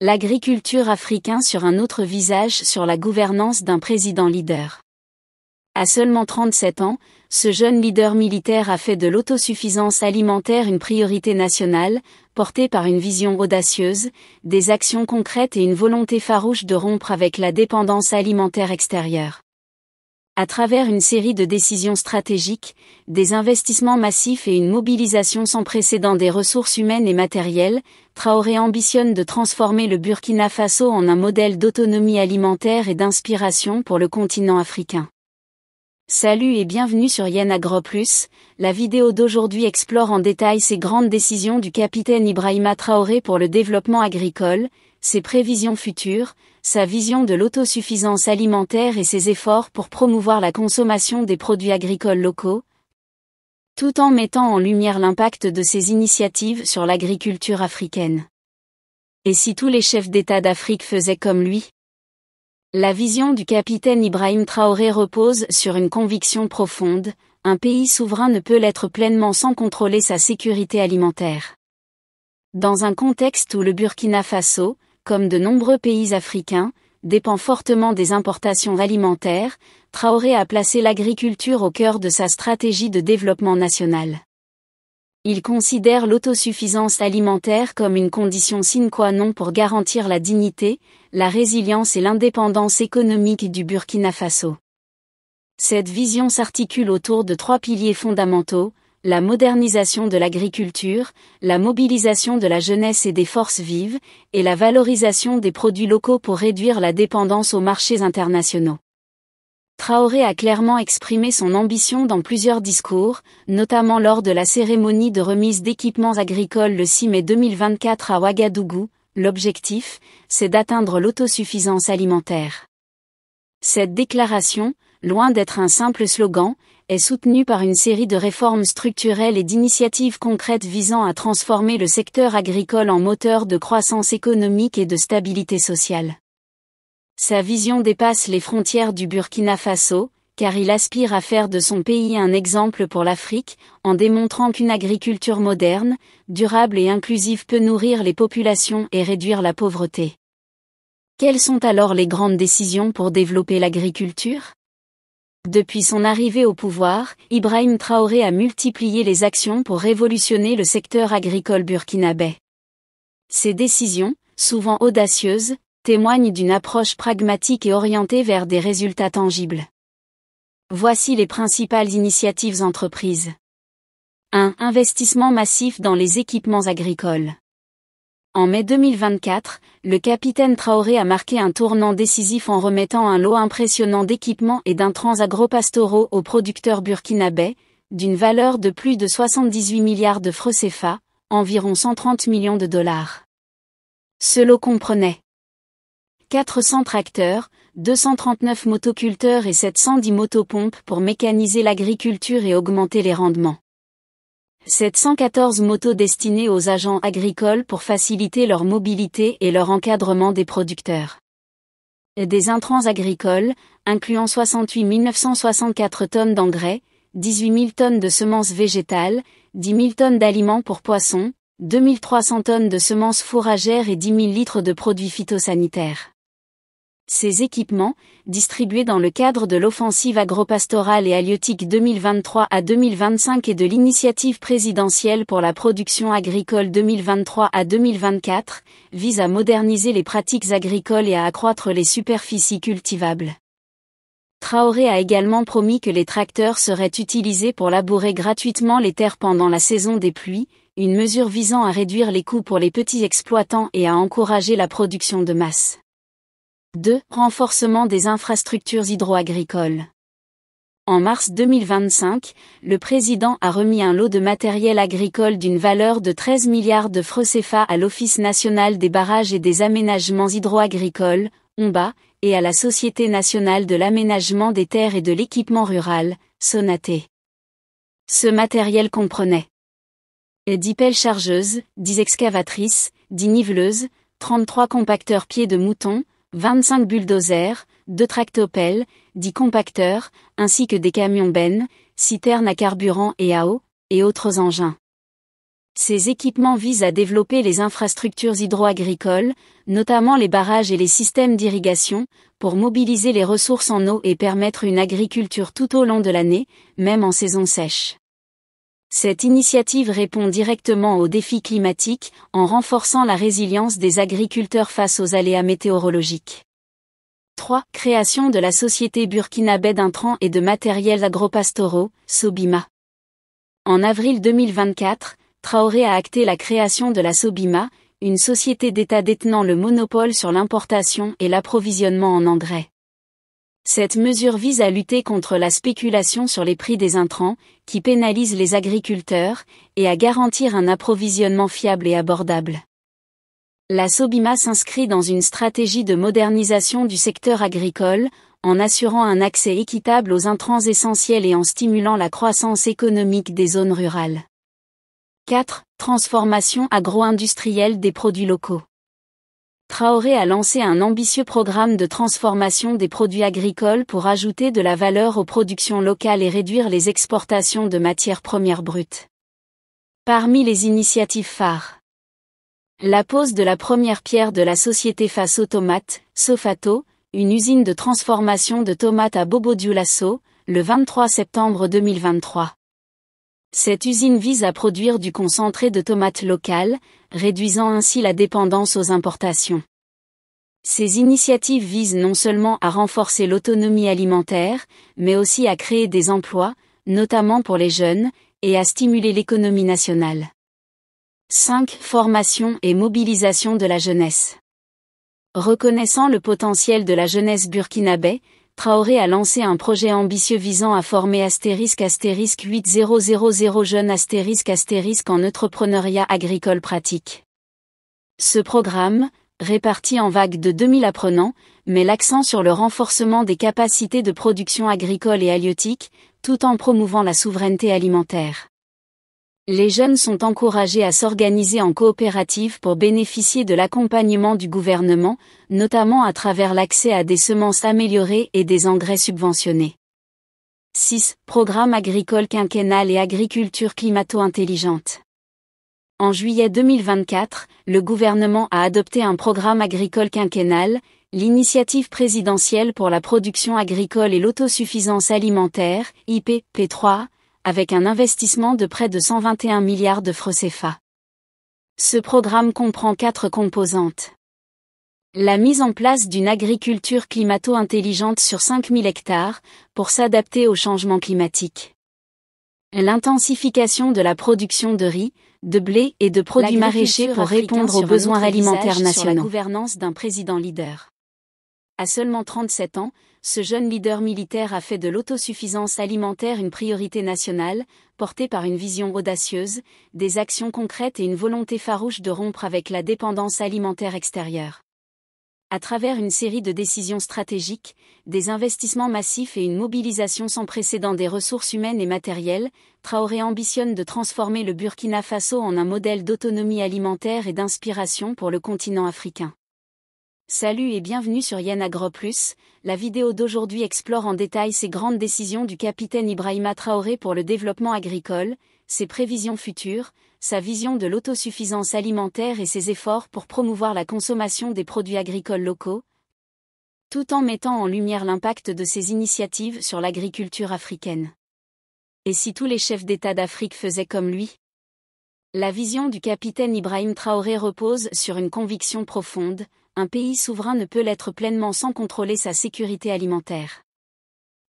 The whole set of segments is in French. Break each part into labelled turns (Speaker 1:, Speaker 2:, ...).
Speaker 1: L'agriculture africaine sur un autre visage sur la gouvernance d'un président leader. À seulement 37 ans, ce jeune leader militaire a fait de l'autosuffisance alimentaire une priorité nationale, portée par une vision audacieuse, des actions concrètes et une volonté farouche de rompre avec la dépendance alimentaire extérieure. À travers une série de décisions stratégiques, des investissements massifs et une mobilisation sans précédent des ressources humaines et matérielles, Traoré ambitionne de transformer le Burkina Faso en un modèle d'autonomie alimentaire et d'inspiration pour le continent africain. Salut et bienvenue sur Yen Agro Plus. La vidéo d'aujourd'hui explore en détail ces grandes décisions du capitaine Ibrahima Traoré pour le développement agricole, ses prévisions futures, sa vision de l'autosuffisance alimentaire et ses efforts pour promouvoir la consommation des produits agricoles locaux, tout en mettant en lumière l'impact de ces initiatives sur l'agriculture africaine. Et si tous les chefs d'État d'Afrique faisaient comme lui? La vision du capitaine Ibrahim Traoré repose sur une conviction profonde: un pays souverain ne peut l'être pleinement sans contrôler sa sécurité alimentaire. Dans un contexte où le Burkina Faso, comme de nombreux pays africains, dépend fortement des importations alimentaires, Traoré a placé l'agriculture au cœur de sa stratégie de développement national. Il considère l'autosuffisance alimentaire comme une condition sine qua non pour garantir la dignité, la résilience et l'indépendance économique du Burkina Faso. Cette vision s'articule autour de 3 piliers fondamentaux: la modernisation de l'agriculture, la mobilisation de la jeunesse et des forces vives, et la valorisation des produits locaux pour réduire la dépendance aux marchés internationaux. Traoré a clairement exprimé son ambition dans plusieurs discours, notamment lors de la cérémonie de remise d'équipements agricoles le 6 mai 2024 à Ouagadougou. L'objectif, c'est d'atteindre l'autosuffisance alimentaire. Cette déclaration, loin d'être un simple slogan, est soutenue par une série de réformes structurelles et d'initiatives concrètes visant à transformer le secteur agricole en moteur de croissance économique et de stabilité sociale. Sa vision dépasse les frontières du Burkina Faso, car il aspire à faire de son pays un exemple pour l'Afrique, en démontrant qu'une agriculture moderne, durable et inclusive peut nourrir les populations et réduire la pauvreté. Quelles sont alors les grandes décisions pour développer l'agriculture? Depuis son arrivée au pouvoir, Ibrahim Traoré a multiplié les actions pour révolutionner le secteur agricole burkinabé. Ces décisions, souvent audacieuses, témoignent d'une approche pragmatique et orientée vers des résultats tangibles. Voici les principales initiatives entreprises. 1. Investissement massif dans les équipements agricoles. En mai 2024, le capitaine Traoré a marqué un tournant décisif en remettant un lot impressionnant d'équipements et d'intrants agropastoraux aux producteurs burkinabés, d'une valeur de plus de 78 milliards de francs CFA, environ 130 millions de dollars. Ce lot comprenait 400 tracteurs, 239 motoculteurs et 710 motopompes pour mécaniser l'agriculture et augmenter les rendements. 714 motos destinées aux agents agricoles pour faciliter leur mobilité et leur encadrement des producteurs. Et des intrants agricoles, incluant 68 964 tonnes d'engrais, 18 000 tonnes de semences végétales, 10 000 tonnes d'aliments pour poissons, 2 300 tonnes de semences fourragères et 10 000 litres de produits phytosanitaires. Ces équipements, distribués dans le cadre de l'offensive agropastorale et halieutique 2023 à 2025 et de l'initiative présidentielle pour la production agricole 2023 à 2024, visent à moderniser les pratiques agricoles et à accroître les superficies cultivables. Traoré a également promis que les tracteurs seraient utilisés pour labourer gratuitement les terres pendant la saison des pluies, une mesure visant à réduire les coûts pour les petits exploitants et à encourager la production de masse. 2. Renforcement des infrastructures hydro-agricoles. En mars 2025, le président a remis un lot de matériel agricole d'une valeur de 13 milliards de francs CFA à l'Office national des barrages et des aménagements hydro-agricoles, ONBA, et à la Société nationale de l'aménagement des terres et de l'équipement rural, SONATE. Ce matériel comprenait 10 pelles chargeuses, 10 excavatrices, 10 niveleuses, 33 compacteurs pieds de mouton, 25 bulldozers, 2 tractopelles, 10 compacteurs, ainsi que des camions bennes, citernes à carburant et à eau, et autres engins. Ces équipements visent à développer les infrastructures hydro-agricoles, notamment les barrages et les systèmes d'irrigation, pour mobiliser les ressources en eau et permettre une agriculture tout au long de l'année, même en saison sèche. Cette initiative répond directement aux défis climatiques, en renforçant la résilience des agriculteurs face aux aléas météorologiques. 3. Création de la Société burkinabé d'intrants et de matériels agropastoraux, SOBIMA. En avril 2024, Traoré a acté la création de la SOBIMA, une société d'État détenant le monopole sur l'importation et l'approvisionnement en engrais. Cette mesure vise à lutter contre la spéculation sur les prix des intrants, qui pénalise les agriculteurs, et à garantir un approvisionnement fiable et abordable. La SOBIMA s'inscrit dans une stratégie de modernisation du secteur agricole, en assurant un accès équitable aux intrants essentiels et en stimulant la croissance économique des zones rurales. 4. Transformation agro-industrielle des produits locaux. Traoré a lancé un ambitieux programme de transformation des produits agricoles pour ajouter de la valeur aux productions locales et réduire les exportations de matières premières brutes. Parmi les initiatives phares, la pose de la première pierre de la société Faso Tomate, Sofato, une usine de transformation de tomates à Bobo-Dioulasso, le 23 septembre 2023. Cette usine vise à produire du concentré de tomates locales, réduisant ainsi la dépendance aux importations. Ces initiatives visent non seulement à renforcer l'autonomie alimentaire, mais aussi à créer des emplois, notamment pour les jeunes, et à stimuler l'économie nationale. 5. Formation et mobilisation de la jeunesse. Reconnaissant le potentiel de la jeunesse burkinabé, Traoré a lancé un projet ambitieux visant à former *8000 jeunes *en entrepreneuriat agricole pratique. Ce programme, réparti en vagues de 2000 apprenants, met l'accent sur le renforcement des capacités de production agricole et halieutique, tout en promouvant la souveraineté alimentaire. Les jeunes sont encouragés à s'organiser en coopérative pour bénéficier de l'accompagnement du gouvernement, notamment à travers l'accès à des semences améliorées et des engrais subventionnés. 6. Programme agricole quinquennal et agriculture climato-intelligente. En juillet 2024, le gouvernement a adopté un programme agricole quinquennal, l'initiative présidentielle pour la production agricole et l'autosuffisance alimentaire, IPP3, avec un investissement de près de 121 milliards de francs CFA. Ce programme comprend 4 composantes. La mise en place d'une agriculture climato-intelligente sur 5000 hectares, pour s'adapter au changement climatique. L'intensification de la production de riz, de blé et de produits maraîchers pour répondre aux besoins alimentaires nationaux. Sur la gouvernance d'un président leader. À seulement 37 ans, ce jeune leader militaire a fait de l'autosuffisance alimentaire une priorité nationale, portée par une vision audacieuse, des actions concrètes et une volonté farouche de rompre avec la dépendance alimentaire extérieure. À travers une série de décisions stratégiques, des investissements massifs et une mobilisation sans précédent des ressources humaines et matérielles, Traoré ambitionne de transformer le Burkina Faso en un modèle d'autonomie alimentaire et d'inspiration pour le continent africain. Salut et bienvenue sur Yen Agro Plus. La vidéo d'aujourd'hui explore en détail ces grandes décisions du capitaine Ibrahima Traoré pour le développement agricole, ses prévisions futures, sa vision de l'autosuffisance alimentaire et ses efforts pour promouvoir la consommation des produits agricoles locaux, tout en mettant en lumière l'impact de ces initiatives sur l'agriculture africaine. Et si tous les chefs d'État d'Afrique faisaient comme lui? La vision du capitaine Ibrahim Traoré repose sur une conviction profonde: un pays souverain ne peut l'être pleinement sans contrôler sa sécurité alimentaire.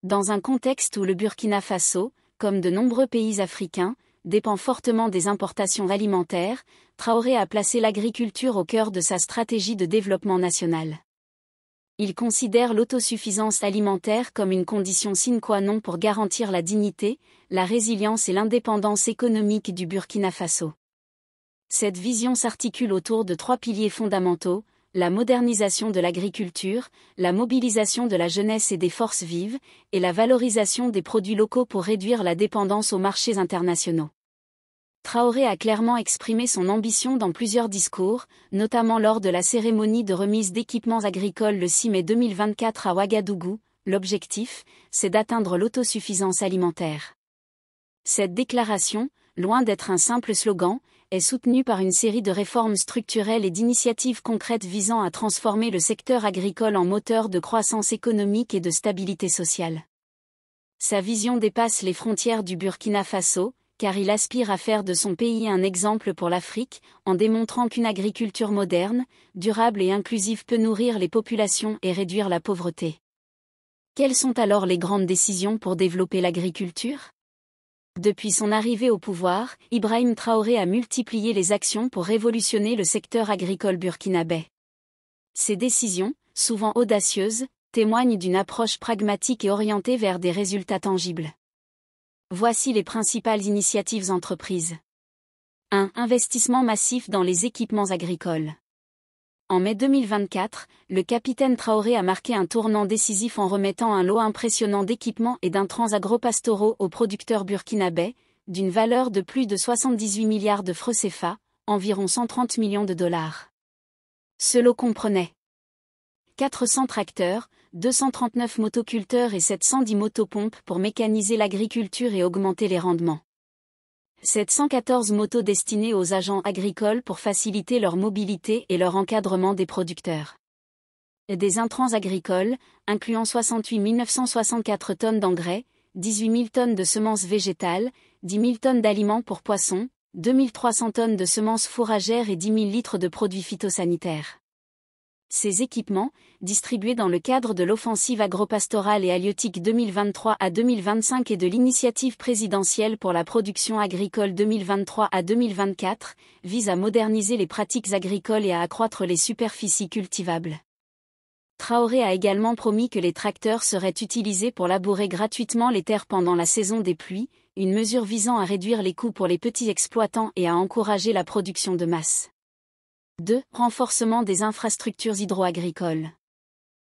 Speaker 1: Dans un contexte où le Burkina Faso, comme de nombreux pays africains, dépend fortement des importations alimentaires, Traoré a placé l'agriculture au cœur de sa stratégie de développement national. Il considère l'autosuffisance alimentaire comme une condition sine qua non pour garantir la dignité, la résilience et l'indépendance économique du Burkina Faso. Cette vision s'articule autour de 3 piliers fondamentaux: la modernisation de l'agriculture, la mobilisation de la jeunesse et des forces vives, et la valorisation des produits locaux pour réduire la dépendance aux marchés internationaux. Traoré a clairement exprimé son ambition dans plusieurs discours, notamment lors de la cérémonie de remise d'équipements agricoles le 6 mai 2024 à Ouagadougou. L'objectif, c'est d'atteindre l'autosuffisance alimentaire. Cette déclaration, loin d'être un simple slogan, est soutenu par une série de réformes structurelles et d'initiatives concrètes visant à transformer le secteur agricole en moteur de croissance économique et de stabilité sociale. Sa vision dépasse les frontières du Burkina Faso, car il aspire à faire de son pays un exemple pour l'Afrique, en démontrant qu'une agriculture moderne, durable et inclusive peut nourrir les populations et réduire la pauvreté. Quelles sont alors les grandes décisions pour développer l'agriculture ? Depuis son arrivée au pouvoir, Ibrahim Traoré a multiplié les actions pour révolutionner le secteur agricole burkinabé. Ces décisions, souvent audacieuses, témoignent d'une approche pragmatique et orientée vers des résultats tangibles. Voici les principales initiatives entreprises. 1. Investissement massif dans les équipements agricoles. En mai 2024, le capitaine Traoré a marqué un tournant décisif en remettant un lot impressionnant d'équipements et d'intrants agropastoraux aux producteurs burkinabés, d'une valeur de plus de 78 milliards de francs CFA, environ 130 millions de dollars. Ce lot comprenait 400 tracteurs, 239 motoculteurs et 710 motopompes pour mécaniser l'agriculture et augmenter les rendements. 714 motos destinées aux agents agricoles pour faciliter leur mobilité et leur encadrement des producteurs. Des intrants agricoles, incluant 68 964 tonnes d'engrais, 18 000 tonnes de semences végétales, 10 000 tonnes d'aliments pour poissons, 2 300 tonnes de semences fourragères et 10 000 litres de produits phytosanitaires. Ces équipements, distribués dans le cadre de l'offensive agropastorale et halieutique 2023 à 2025 et de l'initiative présidentielle pour la production agricole 2023 à 2024, visent à moderniser les pratiques agricoles et à accroître les superficies cultivables. Traoré a également promis que les tracteurs seraient utilisés pour labourer gratuitement les terres pendant la saison des pluies, une mesure visant à réduire les coûts pour les petits exploitants et à encourager la production de masse. 2. Renforcement des infrastructures hydro-agricoles.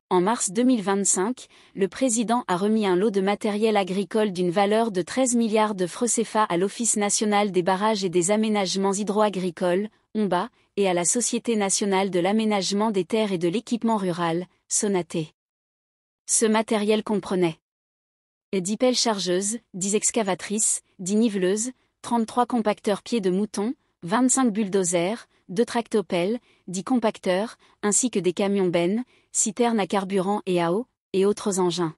Speaker 1: En mars 2025, le président a remis un lot de matériel agricole d'une valeur de 13 milliards de francs CFA à l'Office national des barrages et des aménagements hydro-agricoles, ONBA, et à la Société nationale de l'aménagement des terres et de l'équipement rural, SONATE. Ce matériel comprenait 10 pelles chargeuses, 10 excavatrices, 10 niveleuses, 33 compacteurs pieds de mouton, 25 bulldozers, 2 tractopelles, 10 compacteurs, ainsi que des camions bennes, citernes à carburant et à eau, et autres engins.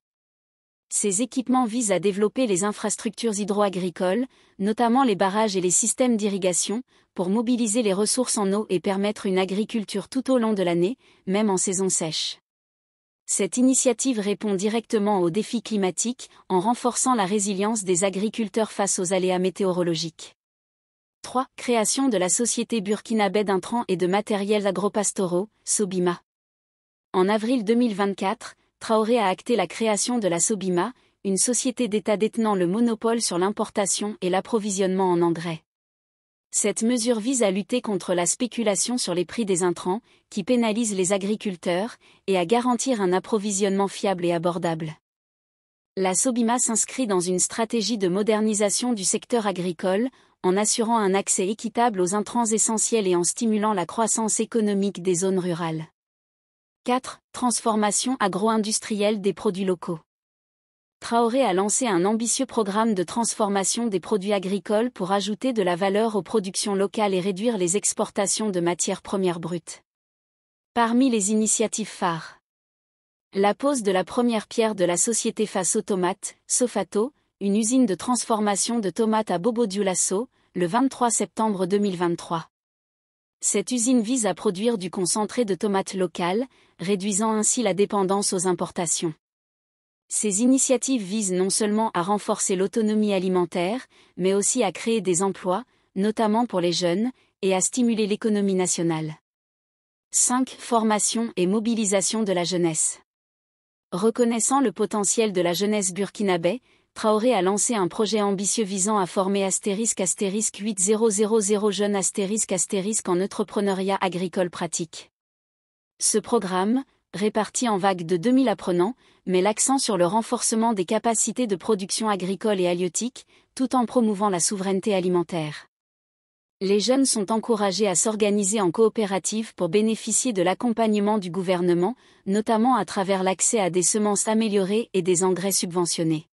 Speaker 1: Ces équipements visent à développer les infrastructures hydro-agricoles, notamment les barrages et les systèmes d'irrigation, pour mobiliser les ressources en eau et permettre une agriculture tout au long de l'année, même en saison sèche. Cette initiative répond directement aux défis climatiques, en renforçant la résilience des agriculteurs face aux aléas météorologiques. 3. Création de la Société burkinabé d'intrants et de matériels agropastoraux, SOBIMA. En avril 2024, Traoré a acté la création de la SOBIMA, une société d'État détenant le monopole sur l'importation et l'approvisionnement en engrais. Cette mesure vise à lutter contre la spéculation sur les prix des intrants, qui pénalise les agriculteurs, et à garantir un approvisionnement fiable et abordable. La SOBIMA s'inscrit dans une stratégie de modernisation du secteur agricole, en assurant un accès équitable aux intrants essentiels et en stimulant la croissance économique des zones rurales. 4. Transformation agro-industrielle des produits locaux. Traoré a lancé un ambitieux programme de transformation des produits agricoles pour ajouter de la valeur aux productions locales et réduire les exportations de matières premières brutes. Parmi les initiatives phares, la pose de la première pierre de la société Faso Tomate, Sofato, une usine de transformation de tomates à Bobo-Dioulasso, le 23 septembre 2023. Cette usine vise à produire du concentré de tomates locales, réduisant ainsi la dépendance aux importations. Ces initiatives visent non seulement à renforcer l'autonomie alimentaire, mais aussi à créer des emplois, notamment pour les jeunes, et à stimuler l'économie nationale. 5. Formation et mobilisation de la jeunesse. Reconnaissant le potentiel de la jeunesse burkinabé, Traoré a lancé un projet ambitieux visant à former *8000 jeunes ** en entrepreneuriat agricole pratique. Ce programme, réparti en vagues de 2000 apprenants, met l'accent sur le renforcement des capacités de production agricole et halieutique, tout en promouvant la souveraineté alimentaire. Les jeunes sont encouragés à s'organiser en coopérative pour bénéficier de l'accompagnement du gouvernement, notamment à travers l'accès à des semences améliorées et des engrais subventionnés.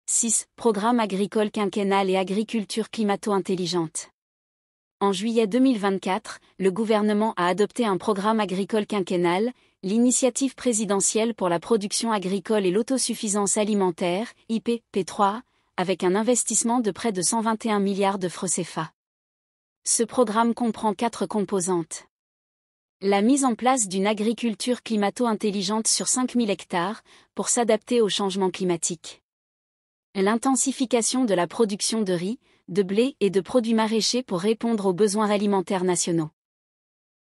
Speaker 1: 6. Programme agricole quinquennal et agriculture climato-intelligente. En juillet 2024, le gouvernement a adopté un programme agricole quinquennal, l'initiative présidentielle pour la production agricole et l'autosuffisance alimentaire, IPP3, avec un investissement de près de 121 milliards de francs CFA. Ce programme comprend 4 composantes. La mise en place d'une agriculture climato-intelligente sur 5000 hectares, pour s'adapter au changement climatique. L'intensification de la production de riz, de blé et de produits maraîchers pour répondre aux besoins alimentaires nationaux.